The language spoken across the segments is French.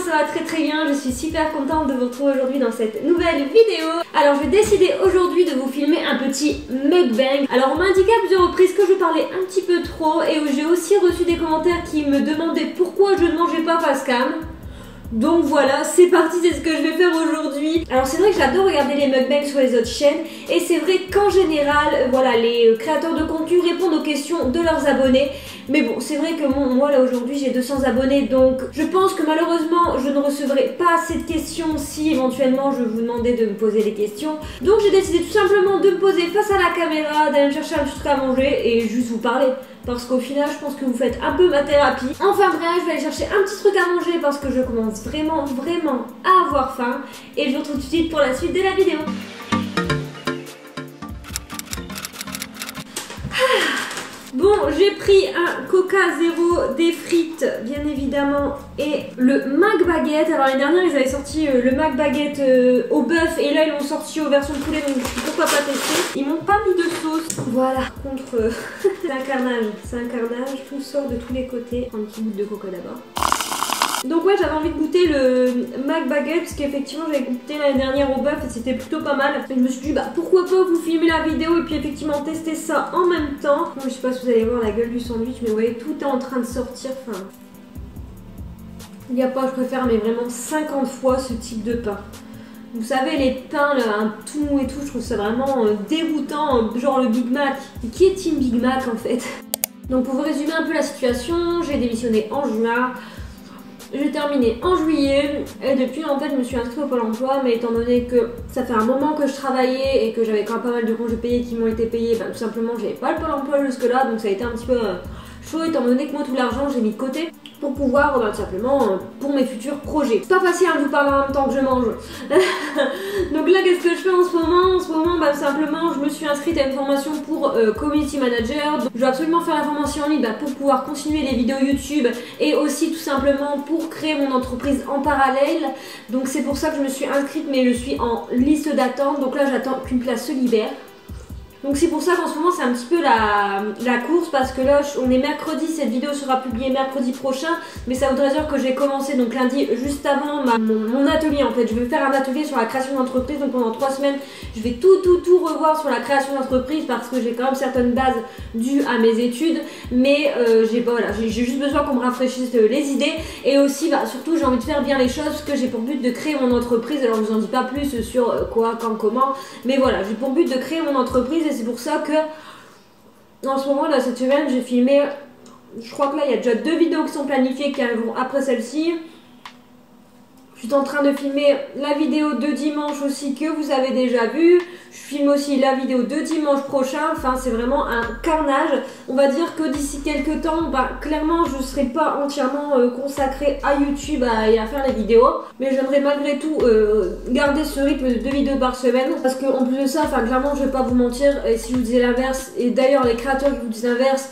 ça va très bien, je suis super contente de vous retrouver aujourd'hui dans cette nouvelle vidéo. Alors j'ai décidé aujourd'hui de vous filmer un petit mukbang. Alors on m'a indiqué à plusieurs reprises que je parlais un petit peu trop et j'ai aussi reçu des commentaires qui me demandaient pourquoi je ne mangeais pas face cam. Donc voilà, c'est parti, c'est ce que je vais faire aujourd'hui. Alors c'est vrai que j'adore regarder les mukbangs sur les autres chaînes et c'est vrai qu'en général, voilà, les créateurs de contenu répondent aux questions de leurs abonnés. Mais bon, c'est vrai que moi là aujourd'hui j'ai 200 abonnés, donc je pense que malheureusement je ne recevrai pas assez de questions si éventuellement je vous demandais de me poser des questions. Donc j'ai décidé tout simplement de me poser face à la caméra, d'aller me chercher un petit truc à manger et juste vous parler. Parce qu'au final je pense que vous faites un peu ma thérapie. Enfin bref, je vais aller chercher un petit truc à manger parce que je commence vraiment à avoir faim. Et je vous retrouve tout de suite pour la suite de la vidéo. Bon, j'ai pris un Coca Zéro, des frites bien évidemment et le McBaguette. Alors l'année dernière ils avaient sorti le McBaguette au bœuf et là ils l'ont sorti aux versions poulet, donc pourquoi pas tester. Ils m'ont pas mis de sauce. Voilà, par contre c'est un carnage, tout sort de tous les côtés. Un petit bout de coca d'abord. Donc ouais, j'avais envie de goûter le McBaguette parce qu'effectivement j'avais goûté l'année dernière au bœuf et c'était plutôt pas mal. Et je me suis dit bah pourquoi pas vous filmer la vidéo et puis effectivement tester ça en même temps. Bon, je sais pas si vous allez voir la gueule du sandwich, mais vous voyez tout est en train de sortir. Enfin, il n'y a pas, je préfère mais vraiment 50 fois ce type de pain. Vous savez les pains là, un tout mou et tout, je trouve ça vraiment déroutant, genre le Big Mac. Qui est Team Big Mac en fait? Donc pour vous résumer un peu la situation, j'ai démissionné en juin. J'ai terminé en juillet et depuis en fait je me suis inscrite au Pôle emploi, mais étant donné que ça fait un moment que je travaillais et que j'avais quand même pas mal de congés payés qui m'ont été payés, bah, tout simplement j'avais pas le Pôle emploi jusque là, donc ça a été un petit peu chaud étant donné que moi tout l'argent j'ai mis de côté pour pouvoir tout simplement pour mes futurs projets. C'est pas facile de vous parler en même temps que je mange. Donc là qu'est-ce que je fais en ce moment? En ce moment bah, simplement je me suis inscrite à une formation pour Community Manager. Donc, je dois absolument faire la formation en ligne bah, pour pouvoir continuer les vidéos YouTube et aussi tout simplement pour créer mon entreprise en parallèle. Donc c'est pour ça que je me suis inscrite, mais je suis en liste d'attente. Donc là j'attends qu'une place se libère. Donc c'est pour ça qu'en ce moment c'est un petit peu la course, parce que là on est mercredi, cette vidéo sera publiée mercredi prochain, mais ça voudrait dire que j'ai commencé donc lundi juste avant mon atelier en fait. Je vais faire un atelier sur la création d'entreprise, donc pendant 3 semaines je vais tout revoir sur la création d'entreprise parce que j'ai quand même certaines bases dues à mes études, mais j'ai juste besoin qu'on me rafraîchisse les idées et aussi bah, surtout j'ai envie de faire bien les choses parce que j'ai pour but de créer mon entreprise. Alors je vous en dis pas plus sur quoi, quand, comment, mais voilà, j'ai pour but de créer mon entreprise. C'est pour ça que en ce moment là cette semaine j'ai filmé, je crois que là il y a déjà 2 vidéos qui sont planifiées qui arriveront après celle-ci. Je suis en train de filmer la vidéo de dimanche aussi que vous avez déjà vue. Je filme aussi la vidéo de dimanche prochain. Enfin c'est vraiment un carnage. On va dire que d'ici quelques temps, bah, clairement je ne serai pas entièrement consacrée à YouTube et à faire les vidéos. Mais j'aimerais malgré tout garder ce rythme de 2 vidéos par semaine. Parce qu'en plus de ça, enfin clairement je vais pas vous mentir. Et si je vous disais l'inverse, et d'ailleurs les créateurs qui vous disent l'inverse,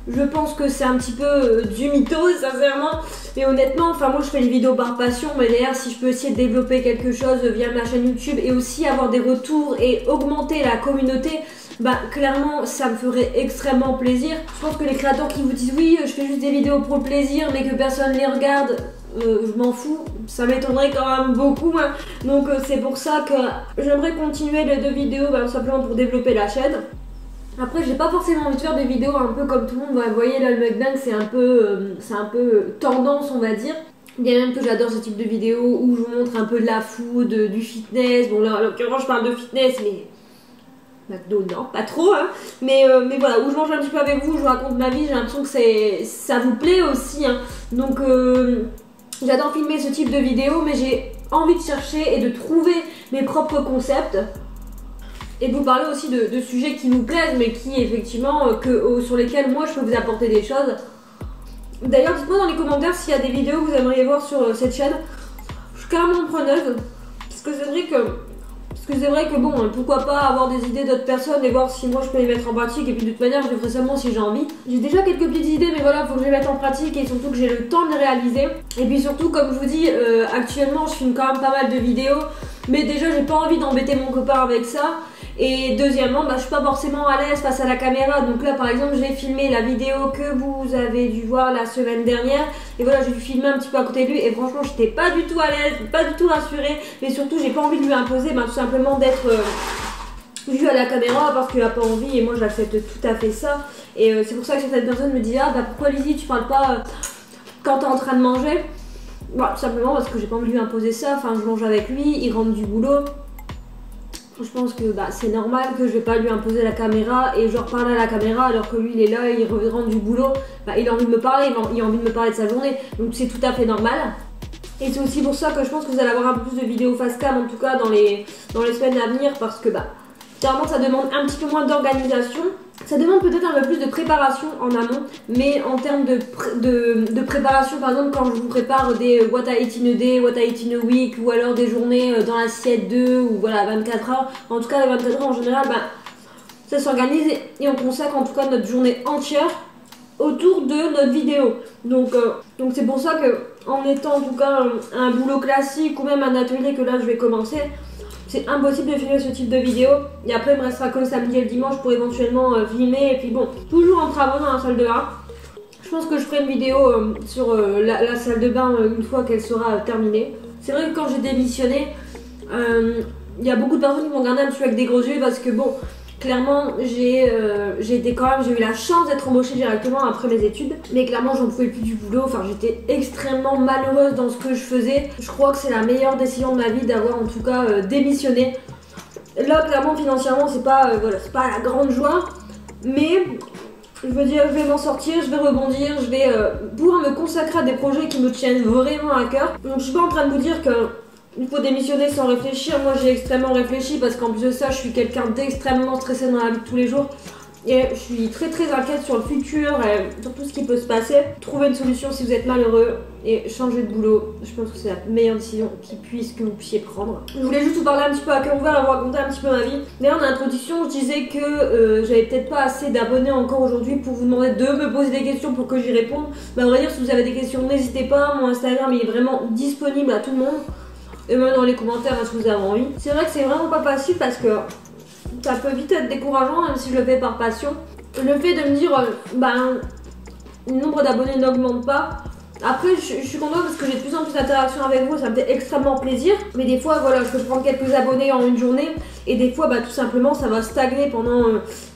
je pense que c'est un petit peu du mytho sincèrement. Et honnêtement, enfin moi je fais les vidéos par passion, mais d'ailleurs si je peux essayer de développer quelque chose via ma chaîne YouTube et aussi avoir des retours et augmenter la communauté, bah clairement ça me ferait extrêmement plaisir. Je pense que les créateurs qui vous disent oui je fais juste des vidéos pour le plaisir mais que personne les regarde, je m'en fous, ça m'étonnerait quand même beaucoup hein. Donc c'est pour ça que j'aimerais continuer les 2 vidéos bah, simplement pour développer la chaîne. Après j'ai pas forcément envie de faire des vidéos un peu comme tout le monde, vous voyez là le mukbang c'est un peu tendance on va dire. Bien même que j'adore ce type de vidéos où je vous montre un peu de la food, du fitness. Bon là en l'occurrence je parle de fitness mais McDo non, pas trop hein. Mais voilà, où je mange un petit peu avec vous, je vous raconte ma vie, j'ai l'impression que ça vous plaît aussi hein. Donc j'adore filmer ce type de vidéos, mais j'ai envie de chercher et de trouver mes propres concepts. Et de vous parler aussi de sujets qui nous plaisent, mais qui effectivement, sur lesquels moi je peux vous apporter des choses. D'ailleurs, dites-moi dans les commentaires s'il y a des vidéos que vous aimeriez voir sur cette chaîne. Je suis carrément preneuse. Parce que c'est vrai que bon, pourquoi pas avoir des idées d'autres personnes et voir si moi je peux les mettre en pratique. Et puis de toute manière, je le ferai seulement si j'ai envie. J'ai déjà quelques petites idées, mais voilà, faut que je les mette en pratique et surtout que j'ai le temps de les réaliser. Et puis surtout, comme je vous dis, actuellement je filme quand même pas mal de vidéos. Mais déjà, j'ai pas envie d'embêter mon copain avec ça. Et deuxièmement, bah, je suis pas forcément à l'aise face à la caméra. Donc là par exemple j'ai filmé la vidéo que vous avez dû voir la semaine dernière. Et voilà, j'ai dû filmer un petit peu à côté de lui. Et franchement j'étais pas du tout à l'aise, pas du tout rassurée. Mais surtout j'ai pas envie de lui imposer tout simplement d'être vue à la caméra parce qu'il a pas envie. Et moi j'accepte tout à fait ça. Et c'est pour ça que certaines personnes me disent ah bah pourquoi Lizzie tu parles pas quand t'es en train de manger. Voilà, tout simplement parce que j'ai pas envie de lui imposer ça. Enfin je mange avec lui, il rentre du boulot. Je pense que bah, c'est normal que je vais pas lui imposer la caméra et genre parler à la caméra alors que lui il est là, il rentre du boulot, bah, il a envie de me parler, il a envie de me parler de sa journée, donc c'est tout à fait normal. Et c'est aussi pour ça que je pense que vous allez avoir un peu plus de vidéos face cam en tout cas dans les semaines à venir parce que bah clairement ça demande un petit peu moins d'organisation. Ça demande peut-être un peu plus de préparation en amont, mais en termes de préparation, par exemple quand je vous prépare des what I eat in a day, what I eat in a week, ou alors des journées dans l'assiette 2, ou voilà 24 heures, en tout cas les 24 heures en général, bah, ça s'organise et on consacre en tout cas notre journée entière autour de notre vidéo. Donc c'est pour ça que en étant en tout cas un boulot classique ou même un atelier que là je vais commencer, c'est impossible de filmer ce type de vidéo. Et après, il me restera que le samedi et le dimanche pour éventuellement filmer. Et puis bon, toujours en travaux dans la salle de bain. Je pense que je ferai une vidéo sur la salle de bain une fois qu'elle sera terminée. C'est vrai que quand j'ai démissionné, il y a beaucoup de personnes qui m'ont regardé un petit peu avec des gros yeux parce que bon, clairement, j'ai eu la chance d'être embauchée directement après mes études. Mais clairement, j'en pouvais plus du boulot. Enfin, j'étais extrêmement malheureuse dans ce que je faisais. Je crois que c'est la meilleure décision de ma vie d'avoir en tout cas démissionné. Là, clairement, financièrement, c'est pas la grande joie. Mais je veux dire, je vais m'en sortir, je vais rebondir, je vais pouvoir me consacrer à des projets qui me tiennent vraiment à cœur. Donc, je suis pas en train de vous dire que il faut démissionner sans réfléchir. Moi j'ai extrêmement réfléchi parce qu'en plus de ça je suis quelqu'un d'extrêmement stressé dans la vie de tous les jours. Et je suis très inquiète sur le futur, sur tout ce qui peut se passer. Trouvez une solution si vous êtes malheureux et changez de boulot. Je pense que c'est la meilleure décision que vous puissiez prendre. Je voulais juste vous parler un petit peu à cœur ouvert et vous raconter un petit peu ma vie. D'ailleurs en introduction je disais que j'avais peut-être pas assez d'abonnés encore aujourd'hui pour vous demander de me poser des questions pour que j'y réponde. Mais à vrai dire si vous avez des questions n'hésitez pas, mon Instagram il est vraiment disponible à tout le monde. Et même dans les commentaires si vous avez envie. C'est vrai que c'est vraiment pas facile parce que ça peut vite être décourageant même si je le fais par passion. Le fait de me dire le nombre d'abonnés n'augmente pas. Après je suis contente parce que j'ai de plus en plus d'interactions avec vous, ça me fait extrêmement plaisir. Mais des fois voilà, je peux prendre quelques abonnés en une journée. Et des fois tout simplement ça va stagner pendant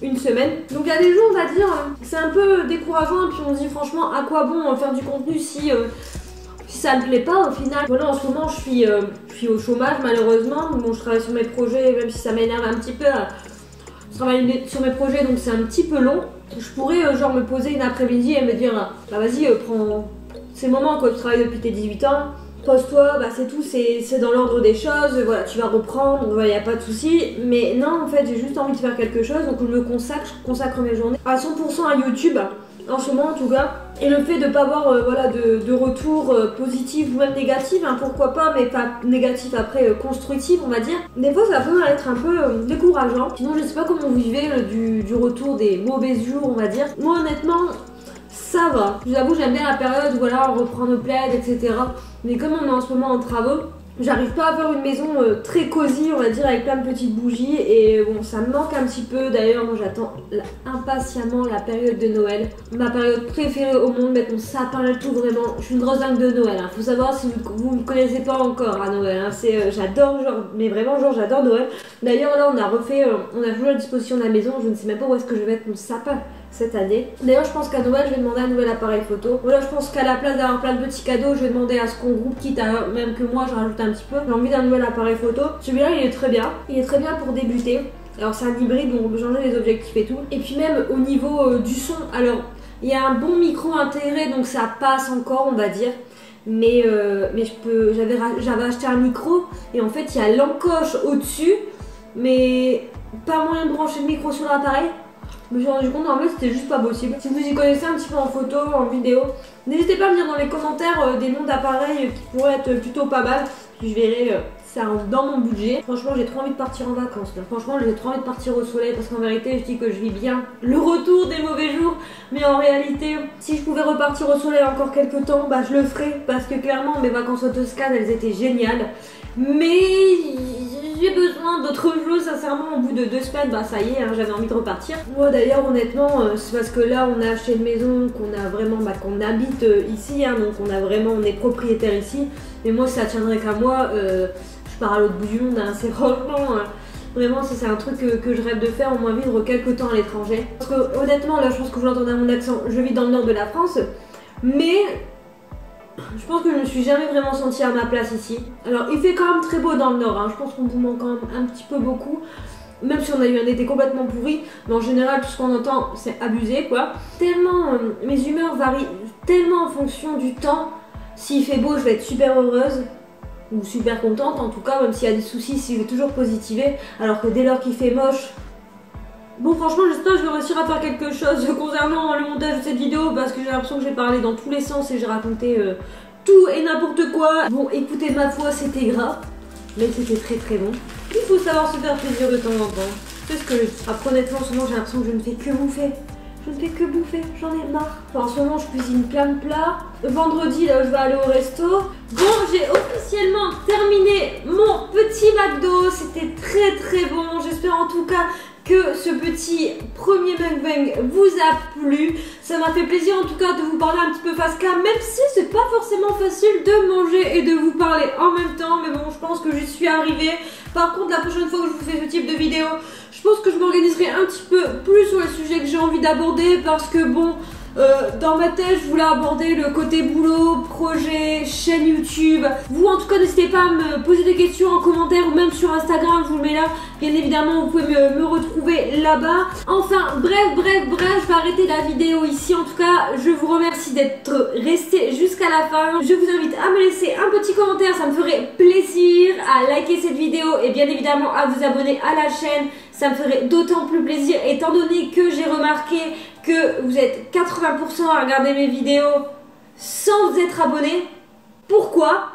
une semaine. Donc il y a des jours on va dire c'est un peu décourageant. Et puis on se dit franchement à quoi bon faire du contenu si ça me plaît pas au final. Voilà, en ce moment je suis au chômage malheureusement. Bon, je travaille sur mes projets même si ça m'énerve un petit peu. Je travaille sur mes projets donc c'est un petit peu long. Je pourrais genre me poser une après-midi et me dire bah vas-y prends. C'est le moment quoi, tu travailles depuis tes 18 ans. Pose-toi, c'est tout, c'est dans l'ordre des choses, voilà, tu vas reprendre, il n'y a pas de souci. Mais non, en fait, j'ai juste envie de faire quelque chose, donc je me consacre mes journées à 100% à YouTube, en ce moment en tout cas. Et le fait de ne pas avoir de retour positif ou même négatif, pourquoi pas, mais pas négatif après constructif on va dire. Des fois ça peut être un peu décourageant. Sinon je sais pas comment vous vivez du retour des mauvais jours on va dire. Moi honnêtement ça va. Je vous avoue j'aime bien la période où voilà, on reprend nos plaids etc. Mais comme on est en ce moment en travaux, j'arrive pas à faire une maison très cosy on va dire avec plein de petites bougies et bon ça me manque un petit peu. D'ailleurs moi j'attends impatiemment la période de Noël, ma période préférée au monde, mettre mon sapin et tout vraiment. Je suis une grosse dingue de Noël, Faut savoir si vous me connaissez pas encore à Noël, j'adore mais vraiment j'adore Noël. D'ailleurs là on a joué à la disposition de la maison, je ne sais même pas où est-ce que je vais mettre mon sapin cette année. D'ailleurs je pense qu'à Noël je vais demander un nouvel appareil photo. Voilà, je pense qu'à la place d'avoir plein de petits cadeaux je vais demander à ce qu'on groupe, quitte à même que moi je rajoute un petit peu. J'ai envie d'un nouvel appareil photo. Celui-là il est très bien. Il est très bien pour débuter. Alors c'est un hybride donc on peut changer les objectifs et tout. Et puis même au niveau du son, alors il y a un bon micro intégré donc ça passe encore on va dire. Mais j'avais acheté un micro et en fait il y a l'encoche au-dessus mais pas moyen de brancher le micro sur l'appareil. Je me suis rendu compte en fait c'était juste pas possible. Si vous y connaissez un petit peu en photo, en vidéo, n'hésitez pas à me dire dans les commentaires des noms d'appareils qui pourraient être plutôt pas mal. Puis je verrai ça rentre dans mon budget. Franchement j'ai trop envie de partir en vacances là. Franchement j'ai trop envie de partir au soleil parce qu'en vérité je dis que je vis bien le retour des mauvais jours. Mais en réalité si je pouvais repartir au soleil encore quelques temps je le ferais parce que clairement mes vacances au Toscane elles étaient géniales. Mais j'ai besoin d'autre chose, sincèrement, au bout de 2 semaines, bah ça y est, hein, j'avais envie de repartir. Moi d'ailleurs, honnêtement, c'est parce que là, on a acheté une maison, qu'on a vraiment, qu'on habite ici, hein, donc on est propriétaire ici. Mais moi, ça tiendrait qu'à moi, je pars à l'autre bout du monde, hein, c'est franchement... Vraiment, c'est un truc que je rêve de faire, au moins vivre quelques temps à l'étranger. Parce que honnêtement, là je pense que vous l'entendez à mon accent, je vis dans le nord de la France, mais je pense que je me suis jamais vraiment sentie à ma place ici. Alors il fait quand même très beau dans le nord, hein. Je pense qu'on vous manque quand même un petit peu beaucoup. Même si on a eu un été complètement pourri, mais en général tout ce qu'on entend c'est abusé quoi. Tellement mes humeurs varient tellement en fonction du temps. S'il fait beau je vais être super heureuse. Ou super contente en tout cas, même s'il y a des soucis, si je vais toujours positiver, alors que dès lors qu'il fait moche, bon franchement j'espère que je vais réussir à faire quelque chose concernant le montage de cette vidéo, parce que j'ai l'impression que j'ai parlé dans tous les sens et j'ai raconté tout et n'importe quoi. Bon écoutez, ma foi c'était gras, mais c'était très très bon. Il faut savoir se faire plaisir de temps en temps, c'est ce que après honnêtement en ce moment j'ai l'impression que je ne fais que bouffer. Je ne fais que bouffer, j'en ai marre. Enfin, en ce moment, je cuisine plein de plats. Vendredi, là, je vais aller au resto. Bon, j'ai officiellement terminé mon petit McDo. C'était très très bon. J'espère en tout cas que ce petit premier mukbang vous a plu. Ça m'a fait plaisir en tout cas de vous parler un petit peu face cam, même si c'est pas forcément facile de manger et de vous parler en même temps. Mais bon, je pense que j'y suis arrivée. Par contre, la prochaine fois que je vous fais ce type de vidéo, je pense que je m'organiserai un petit peu plus sur les sujets que j'ai envie d'aborder, parce que bon, dans ma tête, je voulais aborder le côté boulot, projet, chaîne YouTube. Vous, en tout cas, n'hésitez pas à me poser des questions en commentaire ou même sur Instagram, je vous le mets là. Bien évidemment, vous pouvez me retrouver là-bas. Enfin, bref, je vais arrêter la vidéo ici. En tout cas, je vous remercie d'être resté jusqu'à la fin. Je vous invite à me laisser un petit commentaire, ça me ferait plaisir, à liker cette vidéo et bien évidemment à vous abonner à la chaîne. Ça me ferait d'autant plus plaisir étant donné que j'ai remarqué que vous êtes 80% à regarder mes vidéos sans vous être abonné. Pourquoi?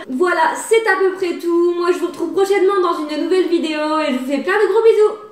Voilà, c'est à peu près tout. Moi je vous retrouve prochainement dans une nouvelle vidéo et je vous fais plein de gros bisous.